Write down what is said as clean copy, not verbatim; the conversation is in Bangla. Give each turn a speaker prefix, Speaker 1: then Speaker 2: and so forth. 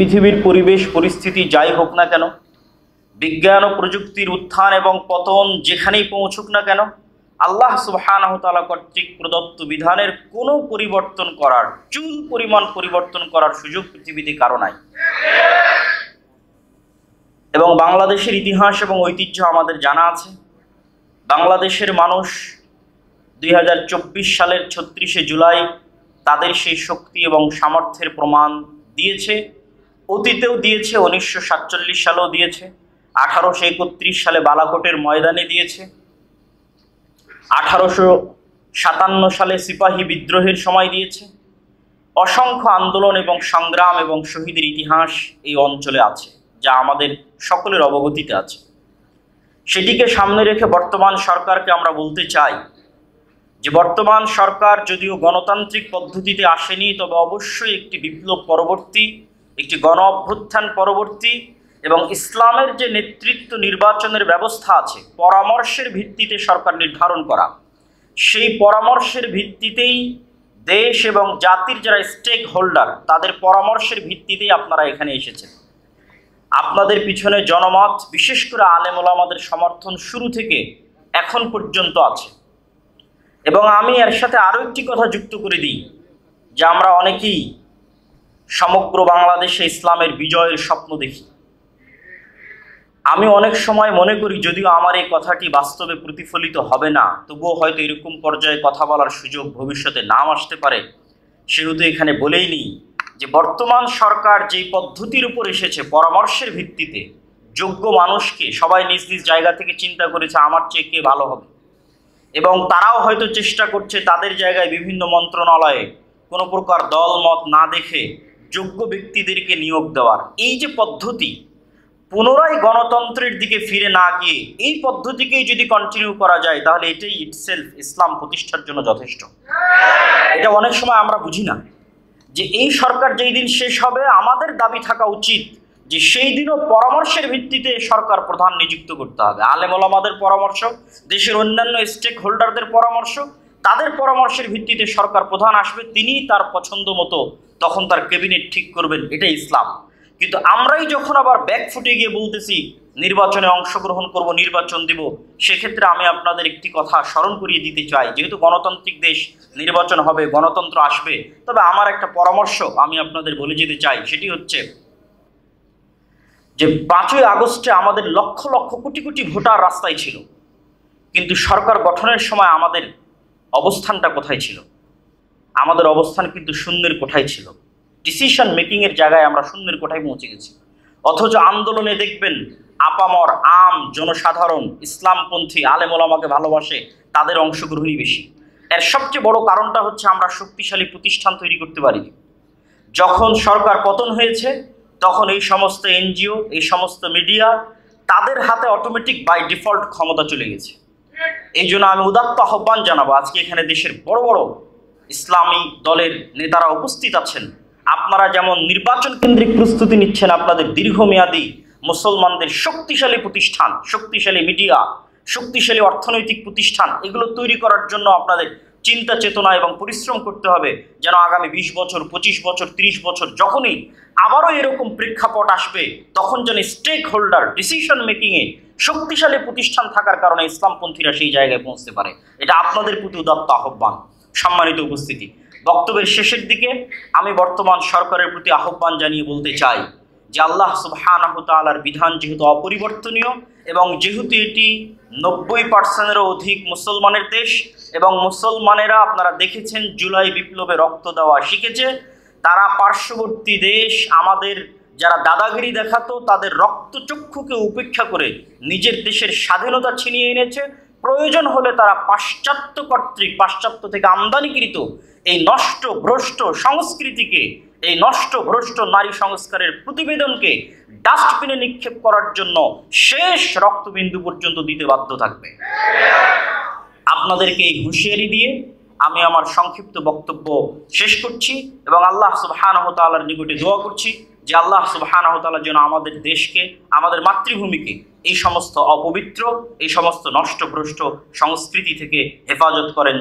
Speaker 1: পৃথিবীর পরিবেশ পরিস্থিতি যাই হোক না কেন, বিজ্ঞান ও প্রযুক্তির উত্থান এবং পতন যেখানেই পৌঁছুক না কেন, আল্লাহ সুবহানাহু ওয়া তাআলা কর্তৃক প্রদত্ত বিধানের কোনো পরিবর্তন করার, চুল পরিমাণ পরিবর্তন করার সুযোগ পৃথিবীতে কারো নাই। এবং বাংলাদেশের ইতিহাস এবং ঐতিহ্য আমাদের জানা আছে। বাংলাদেশের মানুষ 2024 সালের 36শে জুলাই তাদের সেই শক্তি এবং সামর্থ্যের প্রমাণ দিয়েছে। অতীতেও দিয়েছে, 1947 সালেও দিয়েছে, 1831 সালে বালাকোটের ময়দানে দিয়েছে, 1857 সালে সিপাহী বিদ্রোহের সময় দিয়েছে। অসংখ্য আন্দোলন এবং সংগ্রাম এবং শহীদের ইতিহাস এই অঞ্চলে আছে, যা আমাদের সকলের অবগতিতে আছে। সেটিকে সামনে রেখে বর্তমান সরকারকে আমরা বলতে চাই যে বর্তমান সরকার যদিও গণতান্ত্রিক পদ্ধতিতে আসেনি, তবে অবশ্যই একটি বিপ্লব পরবর্তী, একটি গণ অভ্যুত্থান পরবর্তী এবং ইসলামের যে নেতৃত্ব নির্বাচনের ব্যবস্থা আছে, পরামর্শের ভিত্তিতে সরকার নির্ধারণ করা, সেই পরামর্শের ভিত্তিতেই দেশ এবং জাতির যারা স্টেক হোল্ডার, তাদের পরামর্শের ভিত্তিতেই আপনারা এখানে এসেছেন। আপনাদের পিছনে জনমত, বিশেষ করে আলেম ওলামাদের সমর্থন শুরু থেকে এখন পর্যন্ত আছে। এবং আমি এর সাথে আরও একটি কথা যুক্ত করে দিই যে আমরা অনেকেই সমগ্র বাংলাদেশে ইসলামের বিজয়ের স্বপ্ন দেখি। আমি অনেক সময় মনে করি, যদিও আমার এই কথাটি বাস্তবে প্রতিফলিত হবে না, তবুও হয়তো এরকম পর্যায়ে কথা বলার সুযোগ ভবিষ্যতে নাও আসতে পারে, সেহেতু এখানে বলেই নিই যে বর্তমান সরকার যেই পদ্ধতির উপর এসেছে, পরামর্শের ভিত্তিতে যোগ্য মানুষকে সবাই নিজ নিজ জায়গা থেকে চিন্তা করেছে আমার চেয়ে কে ভালো হবে, এবং তারাও হয়তো চেষ্টা করছে তাদের জায়গায় বিভিন্ন মন্ত্রণালয়ে কোনো প্রকার দল মত না দেখে যোগ্য ব্যক্তিদেরকে নিয়োগ দেওয়ার এই যে পদ্ধতি, পুনরায় গণতন্ত্রের দিকে ফিরে না গিয়ে এই পদ্ধতিকেই যদি কন্টিনিউ করা যায়, তাহলে এটাই ইটসেলফ ইসলাম প্রতিষ্ঠার জন্য যথেষ্ট। এটা অনেক সময় আমরা বুঝি না যে এই সরকার যেই দিন শেষ হবে, আমাদের দাবি থাকা উচিত যে সেই দিনও পরামর্শের ভিত্তিতে সরকার প্রধান নিযুক্ত করতে হবে। আলেম ওলামাদের পরামর্শ, দেশের অন্যান্য স্টেক হোল্ডারদের পরামর্শ, তাদের পরামর্শের ভিত্তিতে সরকার প্রধান আসবে, তিনি তার পছন্দ মতো তখন তার ক্যাবিনেট ঠিক করবেন। এটাই ইসলাম। কিন্তু আমরাই যখন আবার ব্যাকফুটে গিয়ে বলতেছি নির্বাচনে অংশগ্রহণ করব, নির্বাচন দিব, সেক্ষেত্রে আমি আপনাদের একটি কথা স্মরণ করিয়ে দিতে চাই। যেহেতু গণতান্ত্রিক দেশ, নির্বাচন হবে, গণতন্ত্র আসবে, তবে আমার একটা পরামর্শ আমি আপনাদের বলে যেতে চাই। সেটি হচ্ছে যে 5ই আগস্টে আমাদের লক্ষ লক্ষ কোটি কোটি ভোটার রাস্তায় ছিল, কিন্তু সরকার গঠনের সময় আমাদের অবস্থানটা কোথায় ছিল? আমাদের অবস্থান কিন্তু শূন্যের কোঠায় ছিল। ডিসিশন মেকিংয়ের জায়গায় আমরা শূন্যের কোঠায় পৌঁছে গেছি। অথচ আন্দোলনে দেখবেন আপামর আম জনসাধারণ, ইসলামপন্থী আলেম ওলামাকে ভালোবাসে, তাদের অংশগ্রহণই বেশি। এর সবচেয়ে বড় কারণটা হচ্ছে আমরা শক্তিশালী প্রতিষ্ঠান তৈরি করতে পারিনি। যখন সরকার পতন হয়েছে, তখন এই সমস্ত এনজিও, এই সমস্ত মিডিয়া, তাদের হাতে অটোমেটিক বাই ডিফল্ট ক্ষমতা চলে গেছে। এই জন্য আমি উদাত্ত আহ্বান জানাবো, আজকে এখানে দেশের বড় বড় ইসলামী দলের নেতারা উপস্থিত আছেন, আপনারা যেমন নির্বাচন কেন্দ্রিক প্রস্তুতি নিচ্ছেন, আপনাদের দীর্ঘমেয়াদী মুসলমানদের শক্তিশালী প্রতিষ্ঠান, শক্তিশালী মিডিয়া, শক্তিশালী অর্থনৈতিক প্রতিষ্ঠান, এগুলো তৈরি করার জন্য আপনাদের চিন্তা চেতনা এবং পরিশ্রম করতে হবে, যেন আগামী 20 বছর, 25 বছর, 30 বছর যখনই আবারও এরকম প্রেক্ষাপট আসবে, তখন যেন স্টেক হোল্ডার, ডিসিশন মেকিংয়ে শক্তিশালী প্রতিষ্ঠান থাকার কারণে ইসলামপন্থীরা সেই জায়গায় পৌঁছতে পারে। এটা আপনাদের প্রতি উদাত্ত আহ্বান। সম্মানিত উপস্থিতি, বক্তব্যের শেষের দিকে আমি বর্তমান সরকারের প্রতি আহ্বান জানিয়ে বলতে চাই যে আল্লাহ সুবহানাহু ওয়া তাআলার বিধান যেহেতু অপরিবর্তনীয় এবং যেহেতু এটি 90%-এরও অধিক মুসলমানের দেশ, এবং মুসলমানেরা আপনারা দেখেছেন জুলাই বিপ্লবে রক্ত দেওয়া শিখেছে, তারা পার্শ্ববর্তী দেশ আমাদের যারা দাদাগিরি দেখাতো, তাদের রক্তচক্ষুকে উপেক্ষা করে নিজের দেশের স্বাধীনতা ছিনিয়ে এনেছে। প্রয়োজন হলে তারা পাশ্চাত্য কর্তৃক, পাশ্চাত্য থেকে আমদানিকৃত এই নষ্ট ভ্রষ্ট সংস্কৃতিকে, এই নষ্ট ভ্রষ্ট নারী সংস্কারের প্রতিবেদনকে ডাস্টবিনে নিক্ষেপ করার জন্য শেষ রক্তবিন্দু পর্যন্ত দিতে বাধ্য থাকবে। আপনাদেরকে এই হুঁশিয়ারি দিয়ে আমি আমার সংক্ষিপ্ত বক্তব্য শেষ করছি এবং আল্লাহ সুবহানাহু ওয়া তাআলার নিকটে দোয়া করছি যে আল্লাহ সুবহানাহু ওয়া তাআলা যেন আমাদের দেশকে, আমাদের মাতৃভূমিকে এই সমস্ত অপবিত্র, এই সমস্ত নষ্টভ্রষ্ট সংস্কৃতি থেকে হেফাজত করেন।